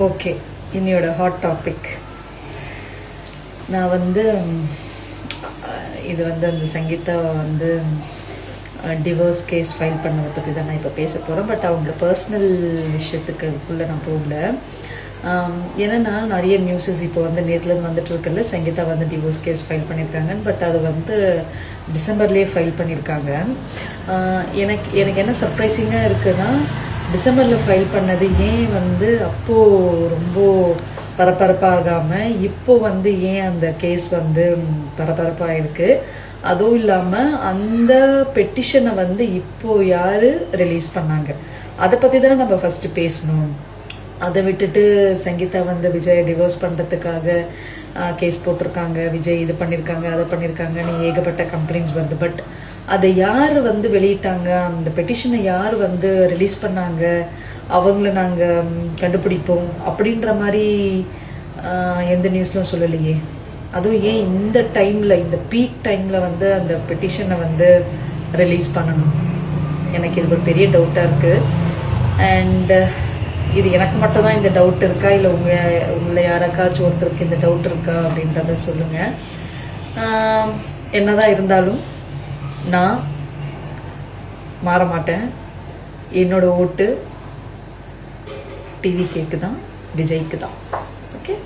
Okay, இன்னையோட hot topic நான் இது அந்த சங்கீதா டிவோர்ஸ் கேஸ் ஃபைல் பண்ணதை பற்றி தான் நான் இப்போ பேச போகிறேன். பட் அவங்களோட பர்சனல் விஷயத்துக்குள்ளே நான் போகல. ஏன்னா நிறைய நியூஸஸ் இப்போ நேற்றுலேருந்து வந்துட்டுருக்குல்ல, சங்கீதா டிவோர்ஸ் கேஸ் ஃபைல் பண்ணியிருக்காங்கன்னு. பட் அது டிசம்பர்லேயே ஃபைல் பண்ணியிருக்காங்க. எனக்கு என்ன சர்ப்ரைசிங்காக இருக்குன்னா, டிசம்பரில் ஃபைல் பண்ணது ஏன் அப்போது ரொம்ப பரபரப்பாகாமல் இப்போ ஏன் அந்த கேஸ் பரபரப்பாக இருக்குது. அதுவும் இல்லாமல் அந்த பெட்டிஷனை இப்போ யார் ரிலீஸ் பண்ணாங்க அதை பற்றி தானே நம்ம ஃபஸ்ட்டு பேசணும். அதை விட்டுட்டு சங்கீதா விஜய் டிவோர்ஸ் பண்ணுறதுக்காக கேஸ் போட்டிருக்காங்க, விஜய் இது பண்ணியிருக்காங்க அதை பண்ணியிருக்காங்கன்னு ஏகப்பட்ட கம்ப்ளைண்ட்ஸ் வருது. பட் அதை யார் வெளியிட்டாங்க, அந்த பெட்டிஷனை யார் ரிலீஸ் பண்ணாங்க, அவங்கள நாங்கள் கண்டுபிடிப்போம் அப்படின்ற மாதிரி எந்த நியூஸ்லாம் சொல்லலையே. அதுவும் ஏன் இந்த டைமில், இந்த பீக் டைமில் அந்த பெட்டிஷனை ரிலீஸ் பண்ணணும், எனக்கு இது ஒரு பெரிய டவுட்டாக இருக்குது. அண்ட் இது எனக்கு மட்டும் தான் இந்த டவுட் இருக்கா, இல்லை உங்களை யாராக்காச்சும் ஒருத்தருக்கு இந்த டவுட் இருக்கா அப்படின்றத சொல்லுங்கள். என்னதான் இருந்தாலும் நான் மாற மாட்டேன். என்னோட ஓட்டு டிவிகேக்கு தான், விஜய்க்கு தான். ஓகே.